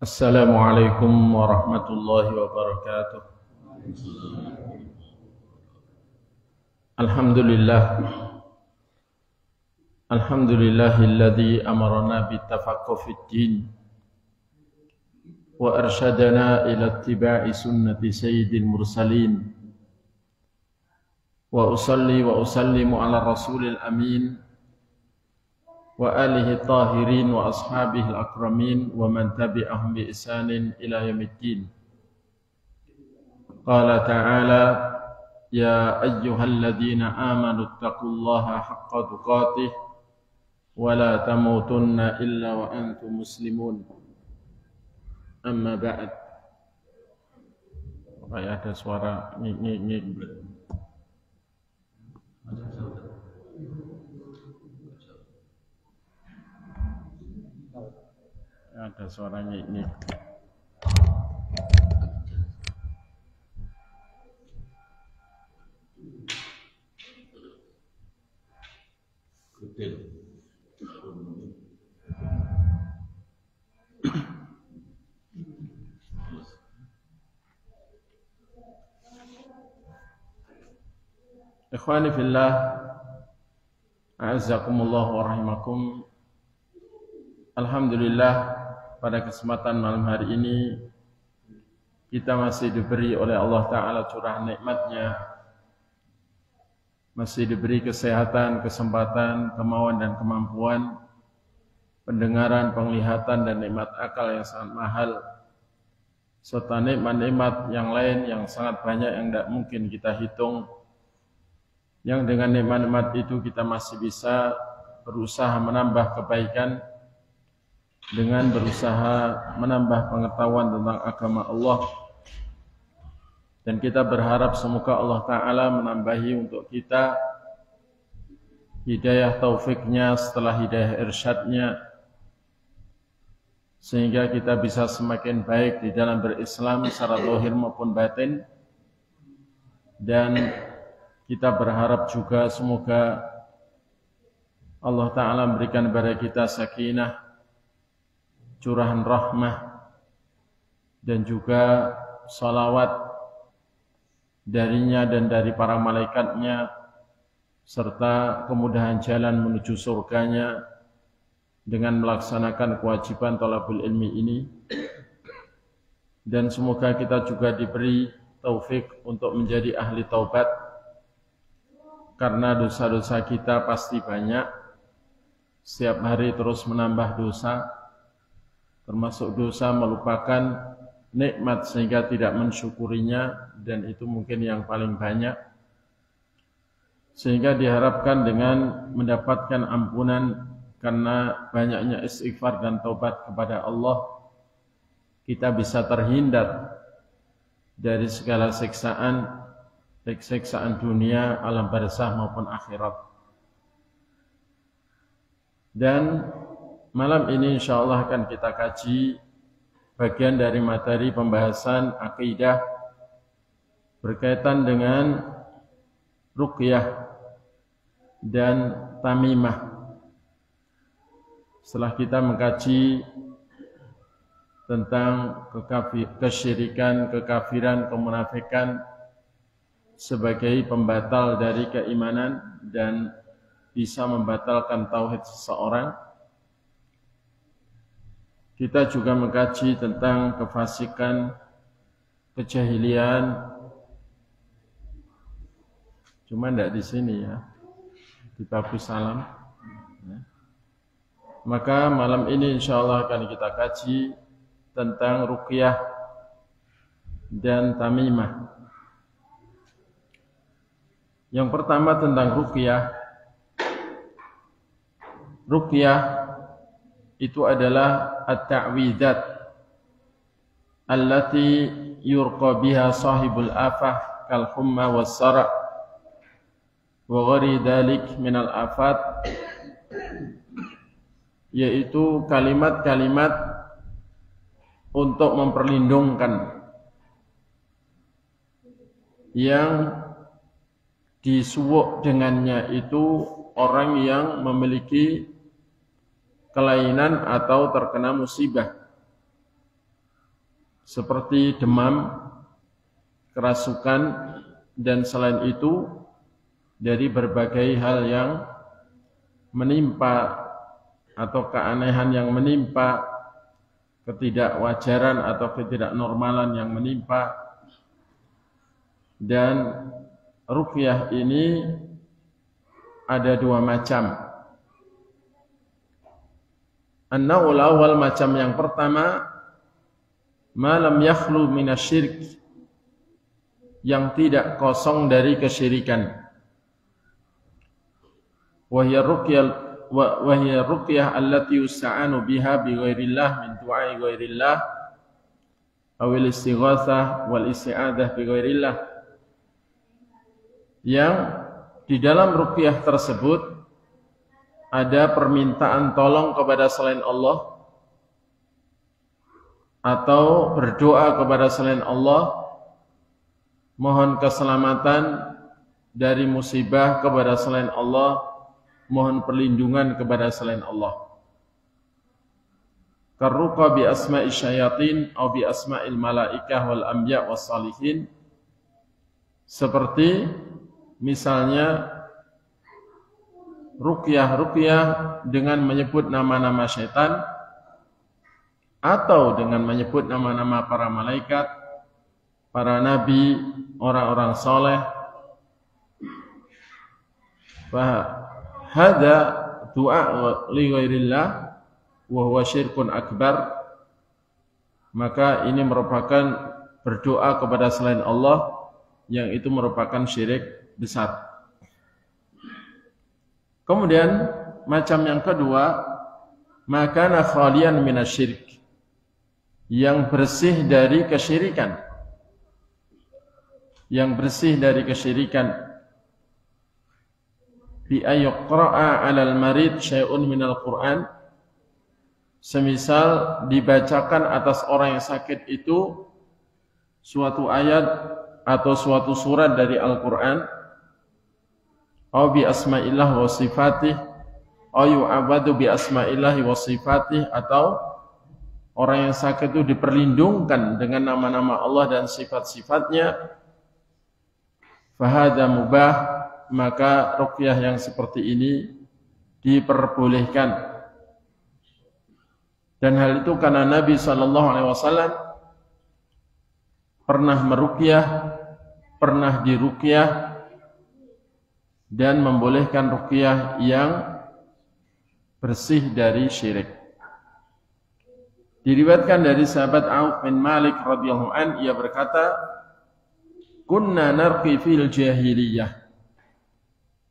Assalamualaikum warahmatullahi wabarakatuh. Alhamdulillah. Alhamdulillahilladzi amarna bittafaqquh fid din wa arsyadana ila ittiba'i sunnati sayyidil mursalin. Wa usalli wa usallimu ala rasulil amin wa alihi tahirin wa ashabihi al-akramin wa man tabi'ahum bi ihsanin ila yaumiddin. Qala ta'ala ya ayyuhalladzina amanu taqullaha haqqa tuqatih wa la tamutunna illa wa antum muslimun. Amma ba'd. Kayak ada suara nyik. Ada suaranya ini. Ikhwani fillah, a'azzakumullah wa rahimakum. Alhamdulillah, pada kesempatan malam hari ini kita masih diberi oleh Allah Ta'ala curahan nikmatnya, masih diberi kesehatan, kesempatan, kemauan dan kemampuan, pendengaran, penglihatan dan nikmat akal yang sangat mahal, serta nikmat-nikmat yang lain yang sangat banyak yang tidak mungkin kita hitung, yang dengan nikmat-nikmat itu kita masih bisa berusaha menambah kebaikan dengan berusaha menambah pengetahuan tentang agama Allah. Dan kita berharap semoga Allah Ta'ala menambahi untuk kita hidayah taufiknya setelah hidayah irsyadnya, sehingga kita bisa semakin baik di dalam berislam secara zahir maupun batin. Dan kita berharap juga semoga Allah Ta'ala memberikan kepada kita sakinah, curahan rahmah, dan juga salawat darinya dan dari para malaikatnya, serta kemudahan jalan menuju surganya dengan melaksanakan kewajiban thalabul ilmi ini. Dan semoga kita juga diberi taufik untuk menjadi ahli taubat, karena dosa-dosa kita pasti banyak, setiap hari terus menambah dosa, termasuk dosa melupakan nikmat sehingga tidak mensyukurinya, dan itu mungkin yang paling banyak. Sehingga diharapkan dengan mendapatkan ampunan karena banyaknya istighfar dan taubat kepada Allah, kita bisa terhindar dari segala siksaan, baik siksaan dunia, alam barzakh maupun akhirat. Dan malam ini insyaallah akan kita kaji bagian dari materi pembahasan akidah berkaitan dengan ruqyah dan tamimah. Setelah kita mengkaji tentang kesyirikan, kekafiran, kemunafikan sebagai pembatal dari keimanan dan bisa membatalkan tauhid seseorang, kita juga mengkaji tentang kefasikan, kejahilian. Cuma tidak di sini ya, di Babus Salam. Maka malam ini insyaallah akan kita kaji tentang ruqyah dan tamimah. Yang pertama tentang ruqyah. Ruqyah itu adalah at-ta'widzat allati yurqa biha sahibul afah kal humma was sara' wa ghairi dzalik minal afat, yaitu kalimat-kalimat untuk memperlindungkan yang disuwuk dengannya itu orang yang memiliki kelainan atau terkena musibah. seperti demam, kerasukan, dan selain itu dari berbagai hal yang menimpa atau keanehan yang menimpa, ketidakwajaran atau ketidaknormalan yang menimpa. Dan ruqyah ini ada dua macam. An-naw'ul awal, macam yang pertama, ma lam yakhlu minasyirk, yang tidak kosong dari kesyirikan. Wa hiya ruqyah allati yusta'anu biha bi ghairillah min du'ai ghairillah awil istighatsah wal isti'adzah bi ghairillah, yang di dalam ruqyah tersebut ada permintaan tolong kepada selain Allah atau berdoa kepada selain Allah, mohon keselamatan dari musibah kepada selain Allah, mohon perlindungan kepada selain Allah. Karruqa bi asma'i syayatin atau bi asma'il malaikah wal anbiya was salihin, seperti misalnya ruqyah dengan menyebut nama-nama syaitan atau dengan menyebut nama-nama para malaikat, para nabi, orang-orang soleh. Fahada du'a li ghairillah wa huwa syirkun akbar, maka ini merupakan berdoa kepada selain Allah, yang itu merupakan syirik besar. Kemudian macam yang kedua, makana khalian minasyirik, yang bersih dari kesyirikan. Yang bersih dari kesyirikan. Bi ayqra'a 'alal marid syai'un minal Qur'an, semisal dibacakan atas orang yang sakit itu suatu ayat atau suatu surat dari Al-Qur'an, au bi asma'illah wa sifatih, au yu'abadu bi asma'illah wa sifatih, atau orang yang sakit itu diperlindungkan dengan nama-nama Allah dan sifat-sifatnya. Fahada mubah, maka ruqyah yang seperti ini diperbolehkan. Dan hal itu karena Nabi SAW pernah meruqyah, pernah diruqyah, dan membolehkan ruqyah yang bersih dari syirik. Diriwayatkan dari sahabat Auf bin Malik radhiyallahu an, ia berkata, kunna narqi fil jahiliyah,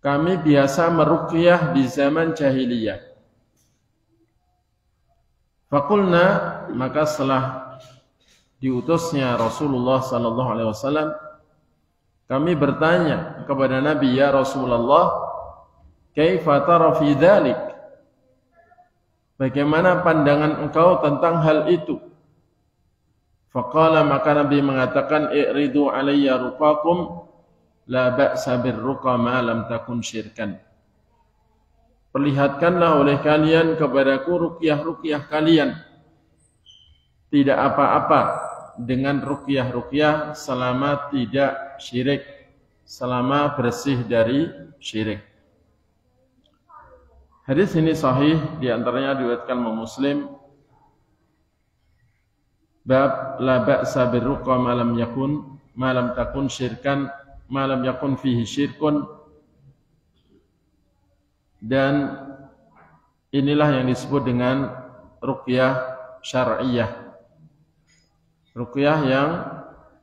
kami biasa meruqyah di zaman jahiliyah. Faqulna, maka setelah diutusnya Rasulullah sallallahu alaihi wasallam, kami bertanya kepada Nabi, ya Rasulullah, kaifa tara fi dzalik? Bagaimana pandangan engkau tentang hal itu? Faqala, maka Nabi mengatakan, i'ridu alayya ruqakum la ba'sa birruqa ma lam takun syirkan. Perlihatkanlah oleh kalian kepadaku ruqyah-ruqyah kalian. Tidak apa-apa dengan ruqyah-ruqyah selama tidak syirik, selama bersih dari syirik. Hadis ini sahih, diantaranya diriwayatkan Muslim. Bab la ba'sa birruqa ma lam takun syirkan, ma lam yakun fihi syirkun. Dan inilah yang disebut dengan ruqyah syar'iyah. Ruqyah yang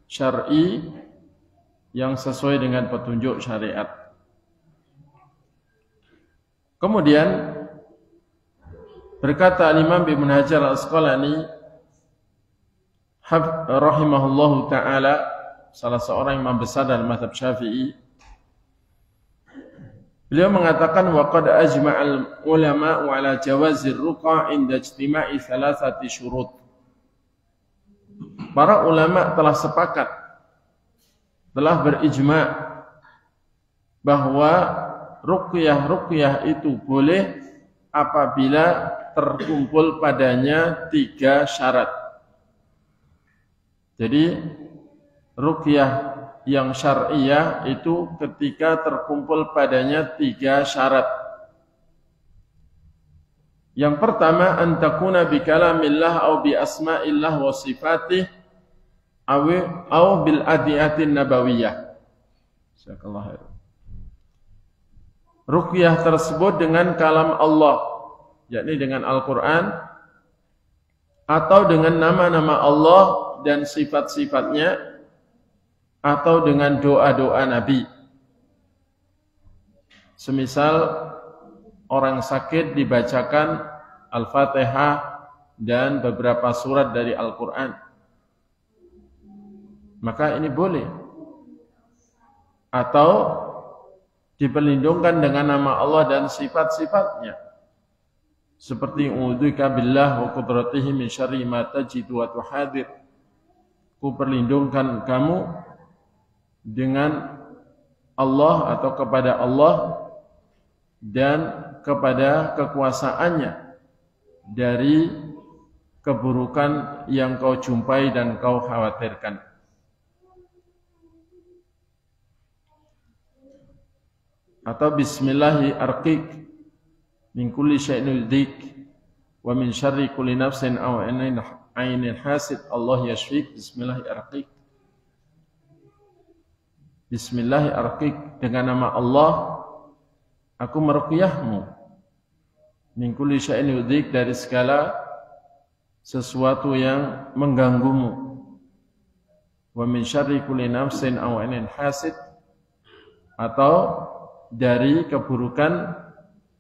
syar'i, yang sesuai dengan petunjuk syariat. Kemudian berkata Imam Ibnu Hajar Al-Asqalani rahimahullahu ta'ala, salah seorang imam besar dalam mazhab Syafi'i, beliau mengatakan, wa qad ajma'al ulama ala jawazir ruqa inda ijtima'i thalathati syurut. Para ulama telah sepakat, telah berijma' bahwa ruqyah itu boleh apabila terkumpul padanya 3 syarat. Jadi ruqyah yang syar'iyah itu ketika terkumpul padanya 3 syarat. Yang pertama, an takuna bi kalamillah au bi asma'illah wa sifatih au bil adiyatin nabawiyah. Jazakallahu khair. Ruqyah tersebut dengan kalam Allah, yakni dengan Al-Quran, atau dengan nama-nama Allah dan sifat-sifatnya, atau dengan doa-doa Nabi. Semisal orang sakit dibacakan Al-Fatihah dan beberapa surat dari Al-Quran, maka ini boleh. Atau diperlindungkan dengan nama Allah dan sifat-sifatnya, seperti u'udzubika billah wa qudratihi min syarri ma tajidu wa tuhadir. Ku perlindungkan kamu dengan Allah atau kepada Allah dan kepada kekuasaannya dari keburukan yang kau jumpai dan kau khawatirkan. Atau bismillahi arqiq min kulli syai'in yudhik wa min syarri kulli nafsin aw ainin hasid Allah yashfik. Bismillahi arqiq. Bismillahi arqiq, dengan nama Allah aku meruqyahmu. Min kulli syai'in yudhik, dari segala sesuatu yang mengganggumu. Wa min syarri kulli nafsin aw ainin hasid, atau dari keburukan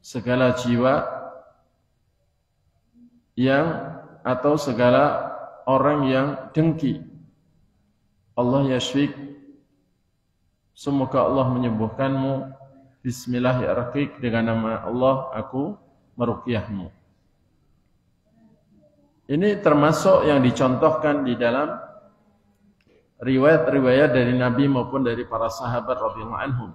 segala jiwa yang atau segala orang yang dengki. Allah yashfik, semoga Allah menyembuhkanmu. Bismillahirrahmanirrahim, dengan nama Allah aku meruqyahmu. Ini termasuk yang dicontohkan di dalam riwayat-riwayat dari Nabi maupun dari para sahabat radhiyallahu anhum.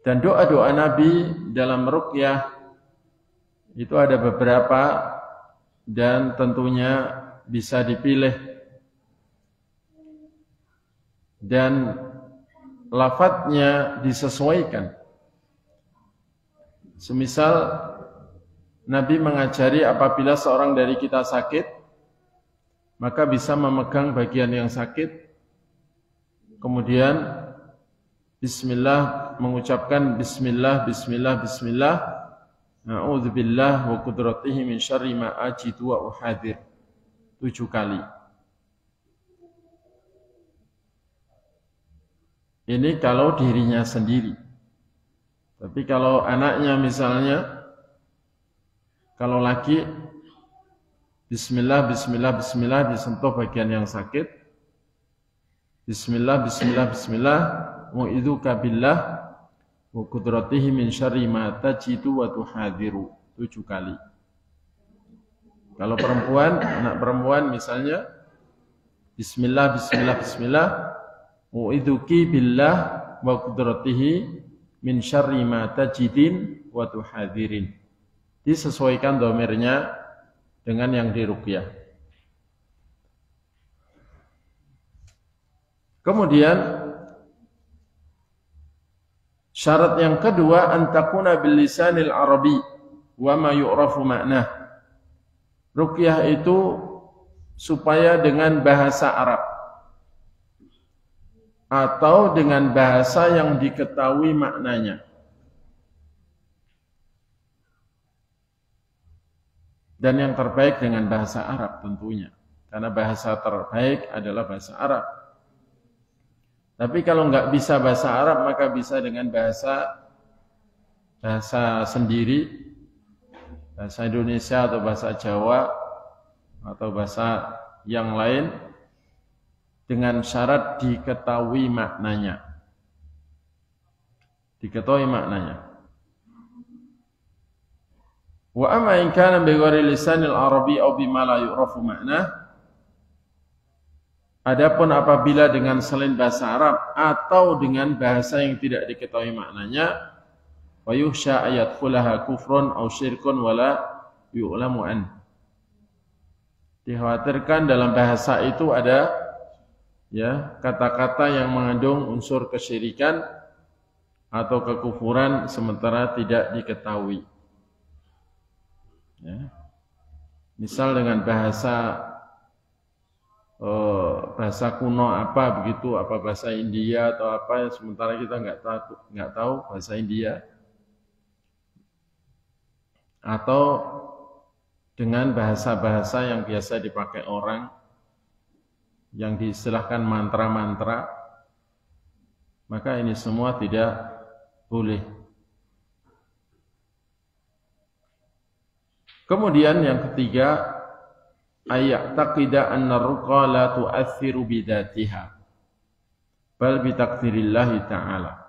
Dan doa-doa Nabi dalam ruqyah itu ada beberapa dan tentunya bisa dipilih. Dan lafadznya disesuaikan. Semisal Nabi mengajari apabila seorang dari kita sakit, maka bisa memegang bagian yang sakit, kemudian bismillah, mengucapkan bismillah, bismillah, bismillah, a'udzubillah wa qudratihi min syarri ma ajidu wa uhadir, 7 kali. Ini kalau dirinya sendiri. Tapi kalau anaknya misalnya, kalau laki, bismillah, bismillah, bismillah, disentuh bagian yang sakit, bismillah, bismillah, bismillah, mu'idzuka billah wa qudratihi min syarri ma tajidu wa tuhadiru, 7 kali. Kalau perempuan, anak perempuan misalnya, bismillah, bismillah, bismillah, mu'idzuki billah wa qudratihi min syarri ma tajidin wa tuhadirin. Disesuaikan dhamirnya dengan yang diruqyah. Kemudian syarat yang kedua, antakuna bil lisanil arabi wa ma yu'rafu ma'nah. Ruqyah itu supaya dengan bahasa Arab atau dengan bahasa yang diketahui maknanya. Dan yang terbaik dengan bahasa Arab tentunya, karena bahasa terbaik adalah bahasa Arab. Tapi kalau nggak bisa bahasa Arab, maka bisa dengan bahasa sendiri, bahasa Indonesia atau bahasa Jawa atau bahasa yang lain, dengan syarat diketahui maknanya. Diketahui maknanya. Wa amma in kana bi ghairi lisanil arabi aw bima la yu'rafu ma'nah. Adapun apabila dengan selain bahasa Arab atau dengan bahasa yang tidak diketahui maknanya, wa yuhsha ayat khulaha kufrun aw syirkun wala yu'lamu an. Dikhawatirkan dalam bahasa itu ada ya kata-kata yang mengandung unsur kesyirikan atau kekufuran sementara tidak diketahui. Ya. Misal dengan bahasa kuno apa begitu, apa bahasa India atau apa, sementara kita nggak tahu bahasa India, atau dengan bahasa-bahasa yang biasa dipakai orang yang diistilahkan mantra-mantra, maka ini semua tidak boleh. Kemudian yang ketiga, ayat taqida anna ruqa la tu'athiru bidatiha bal bitaqdirillahi ta'ala.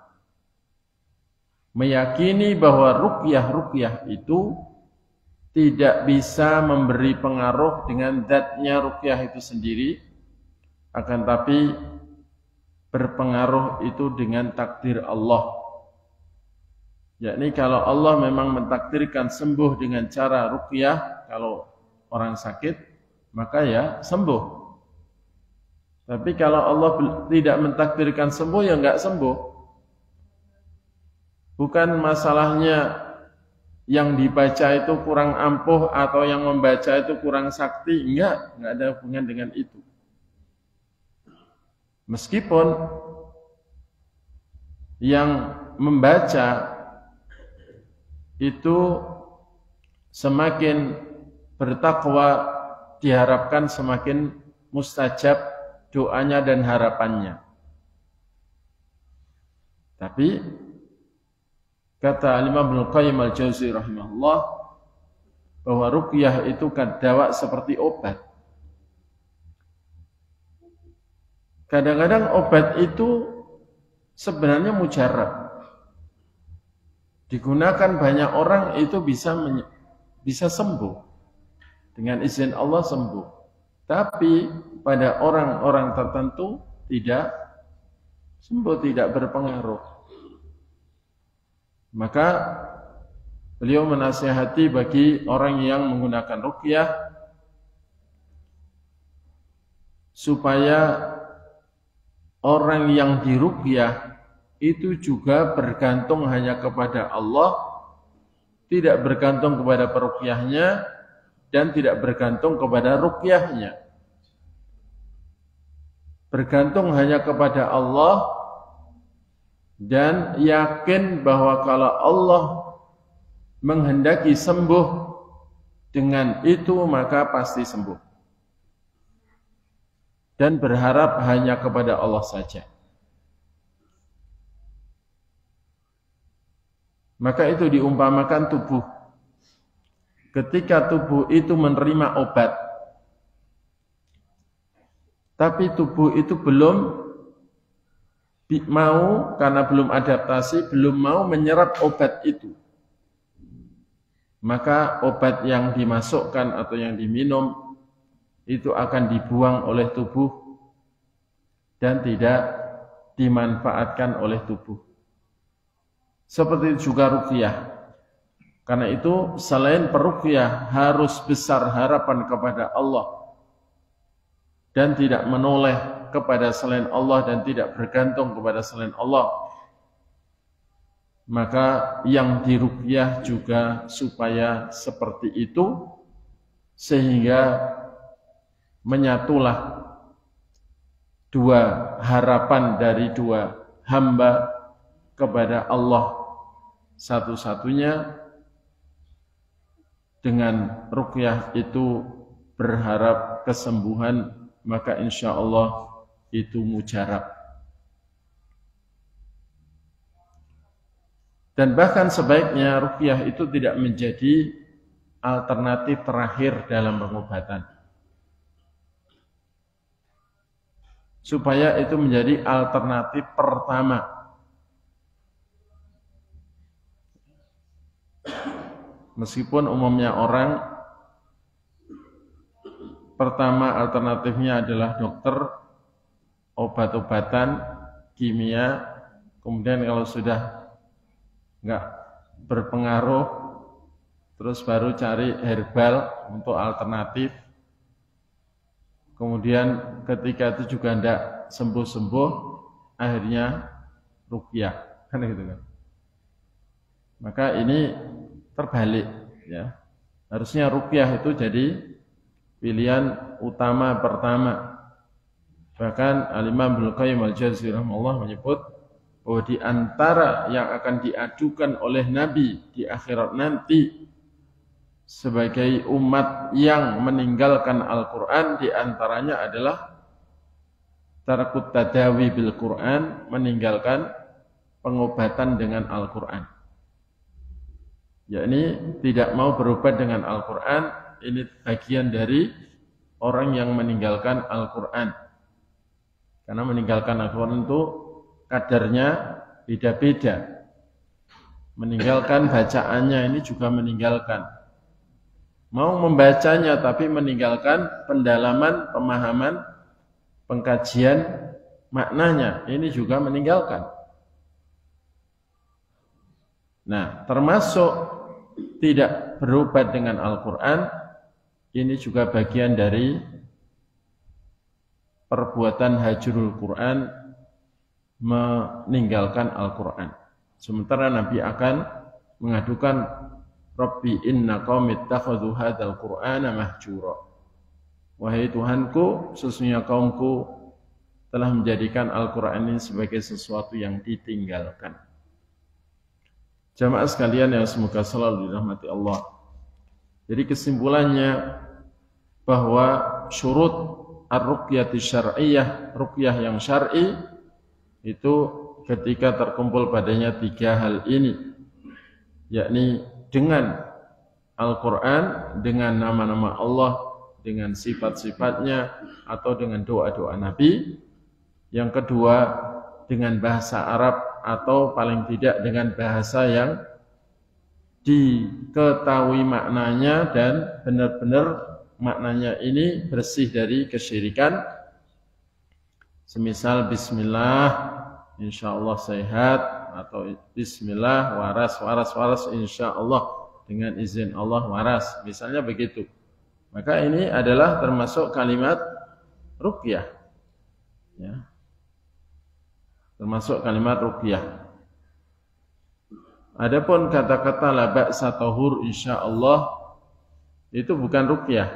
Meyakini bahwa ruqyah itu tidak bisa memberi pengaruh dengan zatnya ruqyah itu sendiri, akan tapi berpengaruh itu dengan takdir Allah. Yakni kalau Allah memang mentakdirkan sembuh dengan cara ruqyah, kalau orang sakit, maka ya sembuh. Tapi kalau Allah tidak mentakdirkan sembuh, ya enggak sembuh. Bukan masalahnya yang dibaca itu kurang ampuh atau yang membaca itu kurang sakti, enggak ada hubungan dengan itu. Meskipun yang membaca itu semakin bertakwa, diharapkan semakin mustajab doanya dan harapannya. Tapi kata Imam Ibnu Qayyim Al-Jauzi rahimahullah bahwa ruqyah itu dawa seperti obat. Kadang-kadang obat itu sebenarnya mujarab. Digunakan banyak orang itu bisa sembuh. Dengan izin Allah sembuh. Tapi pada orang-orang tertentu tidak sembuh, tidak berpengaruh. Maka beliau menasihati bagi orang yang menggunakan ruqyah supaya orang yang diruqyah itu juga bergantung hanya kepada Allah, tidak bergantung kepada peruqyahnya dan tidak bergantung kepada ruqyahnya. Bergantung hanya kepada Allah dan yakin bahwa kalau Allah menghendaki sembuh dengan itu maka pasti sembuh. Dan berharap hanya kepada Allah saja. Maka itu diumpamakan tubuh. Ketika tubuh itu menerima obat, tapi tubuh itu belum mau, karena belum adaptasi, belum mau menyerap obat itu. Maka obat yang dimasukkan atau yang diminum itu akan dibuang oleh tubuh dan tidak dimanfaatkan oleh tubuh. Seperti juga ruqyah. Karena itu selain peruqyah harus besar harapan kepada Allah dan tidak menoleh kepada selain Allah dan tidak bergantung kepada selain Allah. Maka yang diruqyah juga supaya seperti itu, sehingga menyatulah dua harapan dari dua hamba kepada Allah satu-satunya. Dengan ruqyah itu berharap kesembuhan, maka insya Allah itu mujarab. Dan bahkan sebaiknya ruqyah itu tidak menjadi alternatif terakhir dalam pengobatan. Supaya itu menjadi alternatif pertama. Meskipun umumnya orang pertama alternatifnya adalah dokter, obat-obatan, kimia, kemudian kalau sudah enggak berpengaruh, terus baru cari herbal untuk alternatif, kemudian ketika itu juga tidak sembuh-sembuh, akhirnya ruqyah, kan gitu kan. Maka ini terbalik ya. Harusnya ruqyah itu jadi pilihan utama pertama. Bahkan Al-Imam Ibnu Qayyim Al-Jauziyah rahimahullah menyebut bahwa di antara yang akan diajukan oleh Nabi di akhirat nanti sebagai umat yang meninggalkan Al-Quran, di antaranya adalah tarkut tadawi bil Quran, meninggalkan pengobatan dengan Al-Quran. Yakni tidak mau berobat dengan Al-Quran, ini bagian dari orang yang meninggalkan Al-Quran. Karena meninggalkan Al-Quran itu kadarnya beda-beda. Meninggalkan bacaannya ini juga meninggalkan. Mau membacanya tapi meninggalkan pendalaman, pemahaman, pengkajian maknanya, ini juga meninggalkan. Nah, termasuk tidak berobat dengan Al-Quran, ini juga bagian dari perbuatan hajrul Quran, meninggalkan Al-Quran. Sementara Nabi akan mengadukan, Rabbi inna qaumi ittakhadhu hadzal Qur'ana mahjura. Wahai Tuhanku, sesungguhnya kaumku telah menjadikan Al-Quran ini sebagai sesuatu yang ditinggalkan. Jamaah sekalian yang semoga selalu dirahmati Allah. Jadi kesimpulannya bahwa syurut ar-ruqyati syar'iyyah, ruqyah yang syar'i itu ketika terkumpul padanya 3 hal ini, yakni dengan Al-Quran, dengan nama-nama Allah, dengan sifat-sifatnya, atau dengan doa-doa Nabi. Yang kedua, dengan bahasa Arab, atau paling tidak dengan bahasa yang diketahui maknanya dan benar-benar maknanya ini bersih dari kesyirikan. Semisal bismillah insyaallah sehat, atau bismillah waras insyaallah dengan izin Allah waras, misalnya begitu. Maka ini adalah termasuk kalimat ruqyah ya. Termasuk kalimat ruqyah. Adapun kata-kata la ba'sa tahur insyaallah itu bukan ruqyah.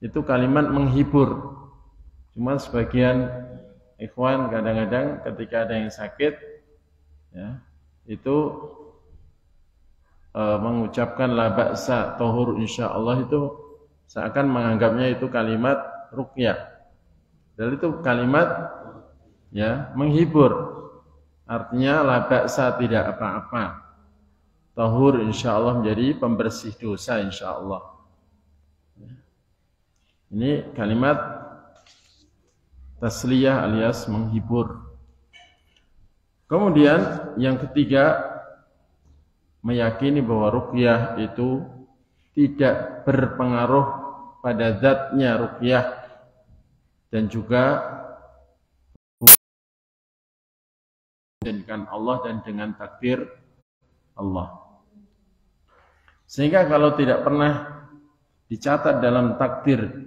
Itu kalimat menghibur. Cuma sebagian ikhwan kadang-kadang ketika ada yang sakit ya, itu mengucapkan la ba'sa tahur insyaallah itu seakan menganggapnya itu kalimat ruqyah. Dan itu kalimat ya menghibur. Artinya la ba'sa tidak apa-apa. Tahur insyaallah menjadi pembersih dosa insyaallah. Ini kalimat tasliyah alias menghibur. Kemudian yang ketiga, meyakini bahwa ruqyah itu tidak berpengaruh pada zatnya ruqyah dan juga dengan Allah dan dengan takdir Allah. Sehingga kalau tidak pernah dicatat dalam takdir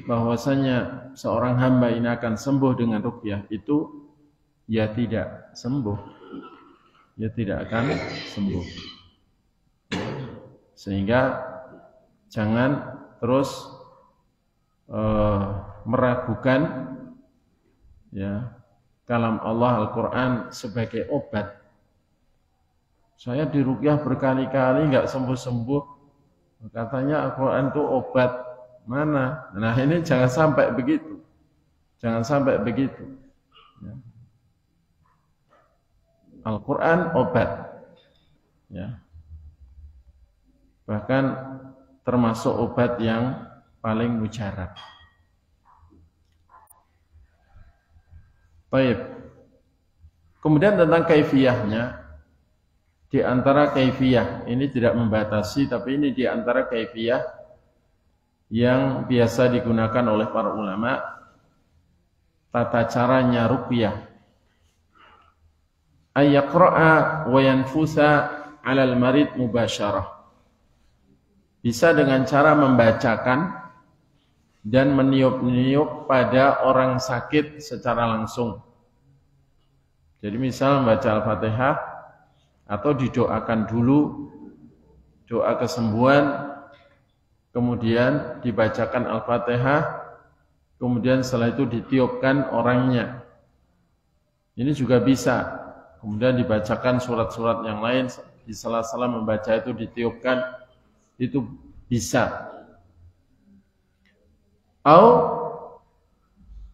bahwasanya seorang hamba ini akan sembuh dengan ruqyah, itu ya tidak sembuh, ya tidak akan sembuh. Sehingga jangan terus meragukan ya kalam Allah Al-Quran sebagai obat. Saya diruqyah berkali-kali nggak sembuh-sembuh, katanya Al-Quran itu obat. Mana? Nah ini jangan sampai begitu. Jangan sampai begitu. Ya. Al-Quran obat. Ya. Bahkan termasuk obat yang paling mujarab. Baik. Kemudian tentang kaifiyahnya, di antara kaifiyah ini tidak membatasi, tapi ini di antara kaifiyah yang biasa digunakan oleh para ulama, tata caranya ruqyah, ayyaqra'a wa yanfusa 'alal marid mubasyarah. Bisa dengan cara membacakan dan meniup-niup pada orang sakit secara langsung. Jadi misal membaca Al-Fatihah atau didoakan dulu doa kesembuhan, kemudian dibacakan Al-Fatihah, kemudian setelah itu ditiupkan orangnya. Ini juga bisa. Kemudian dibacakan surat-surat yang lain, di sela-sela membaca itu ditiupkan, itu bisa. Au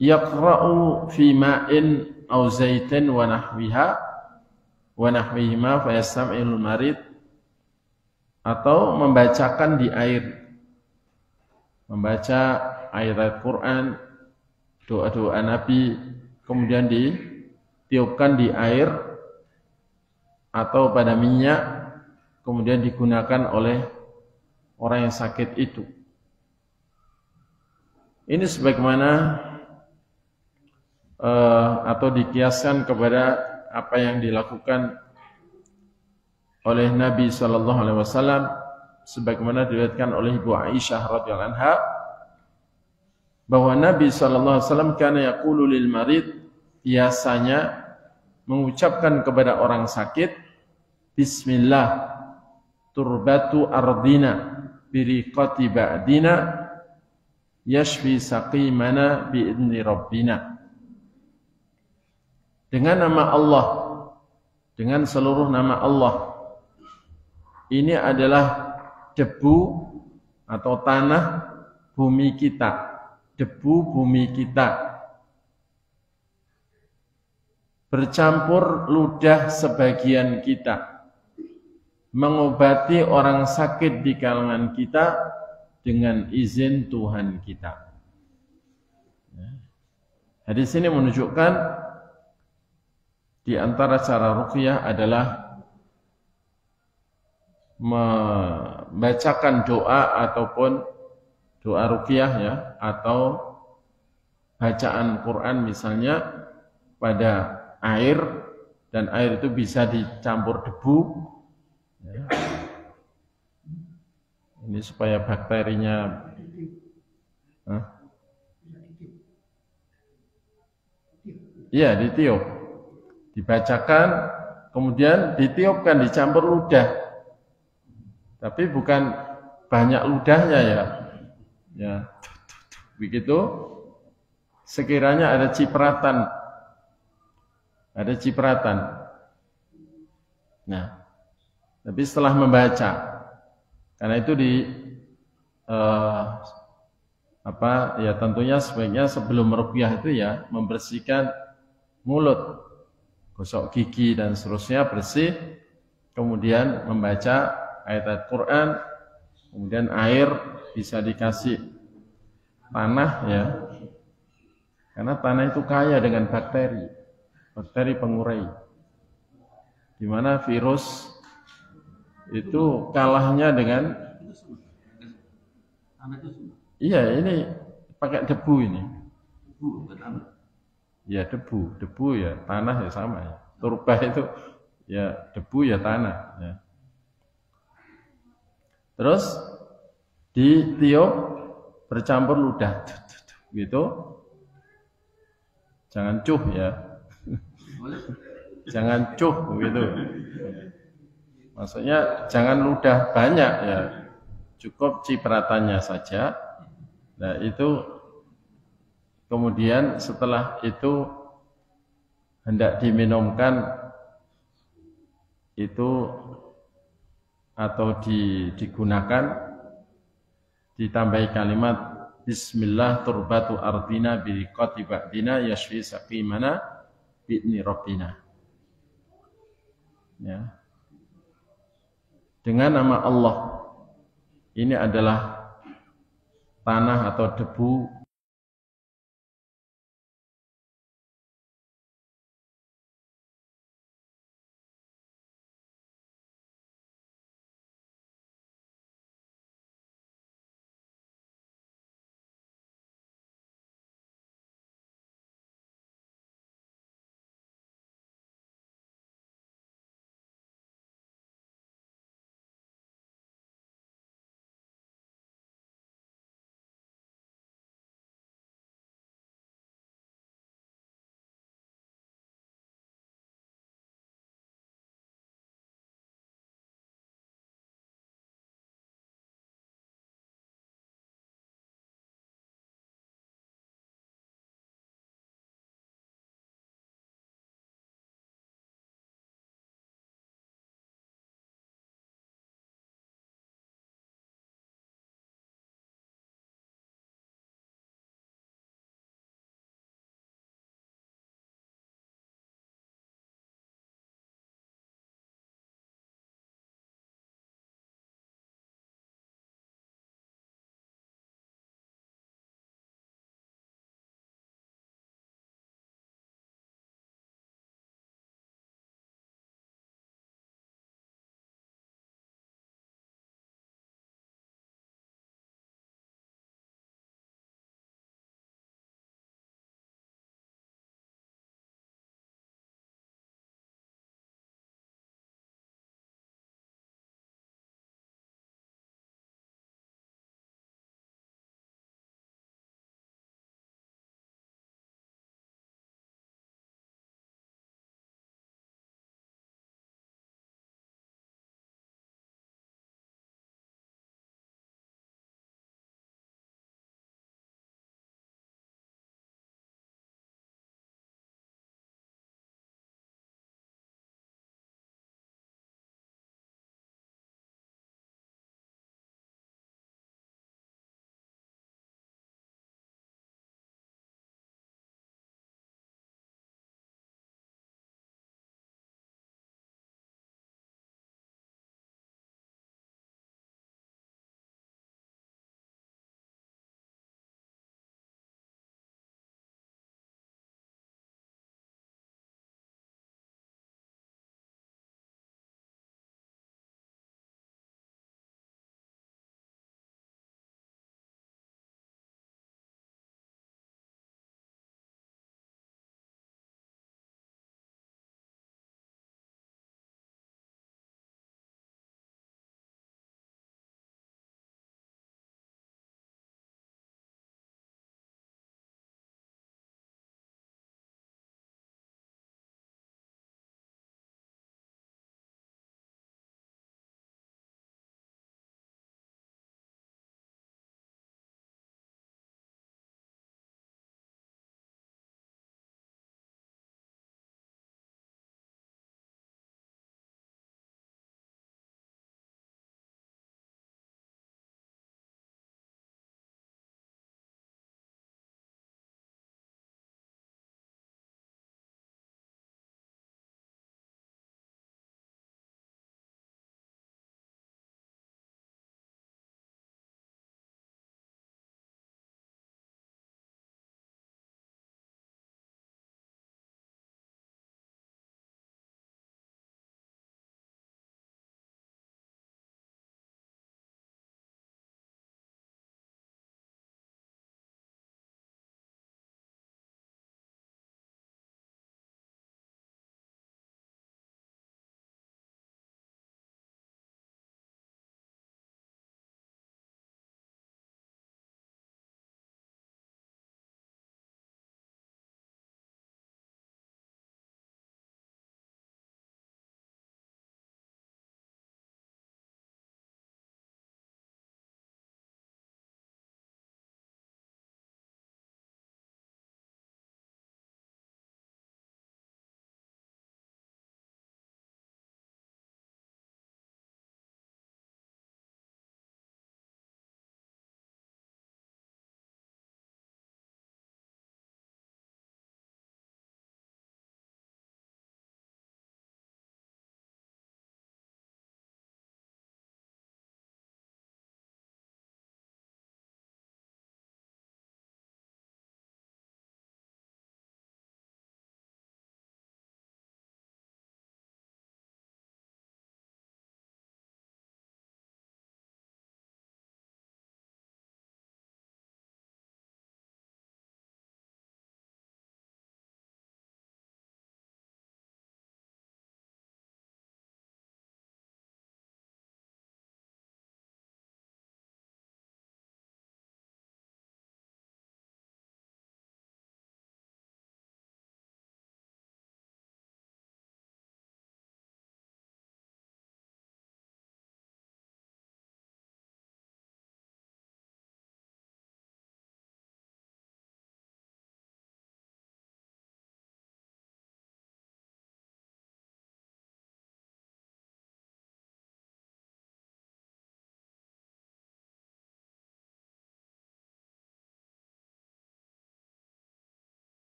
yaqra'u fi ma'in aw zaitin wa nahwihima fa yastam'ilul marid, atau membacakan di air, membaca ayat Quran, doa-doa Nabi, kemudian ditiupkan di air atau pada minyak, kemudian digunakan oleh orang yang sakit itu. Ini sebagaimana atau dikiaskan kepada apa yang dilakukan oleh Nabi SAW, sebagaimana diriwayatkan oleh Ibu Aisyah radhiyallahu anha, bahwa Nabi SAW kana yaqulu lil marid, biasanya mengucapkan kepada orang sakit, Bismillah turbatu ardina biriqati ba'dina yashfi saqimana bi'idni rabbina. Dengan nama Allah, dengan seluruh nama Allah. Ini adalah debu atau tanah bumi kita, debu bumi kita, bercampur ludah sebagian kita, mengobati orang sakit di kalangan kita dengan izin Tuhan kita. Hadis ini menunjukkan di antara cara ruqyah adalah membacakan doa ataupun doa ruqyah ya, atau bacaan Quran misalnya pada air, dan air itu bisa dicampur debu ya. Ini supaya bakterinya iya ditiup, dibacakan, kemudian ditiupkan, dicampur ludah, tapi bukan banyak ludahnya ya, begitu. Sekiranya ada cipratan, nah, tapi setelah membaca, karena itu ya tentunya sebaiknya sebelum ruqyah itu ya membersihkan mulut, gosok gigi dan seterusnya bersih, kemudian membaca ayat Quran, kemudian air bisa dikasih tanah ya, karena tanah itu kaya dengan bakteri pengurai, di mana virus itu kalahnya dengan ini pakai debu ini. Ya debu ya tanah ya sama ya. Turba itu ya debu ya tanah ya. Terus ditiup bercampur ludah gitu. Jangan cuh ya. Jangan cuh gitu. Maksudnya jangan ludah banyak ya, cukup cipratannya saja. Nah itu kemudian setelah itu hendak diminumkan itu atau digunakan, ditambahi kalimat Bismillah turbatu ardina biriqati ba'dina yashfi saqimana bi'ni rabbina ya. Dengan nama Allah, ini adalah tanah atau debu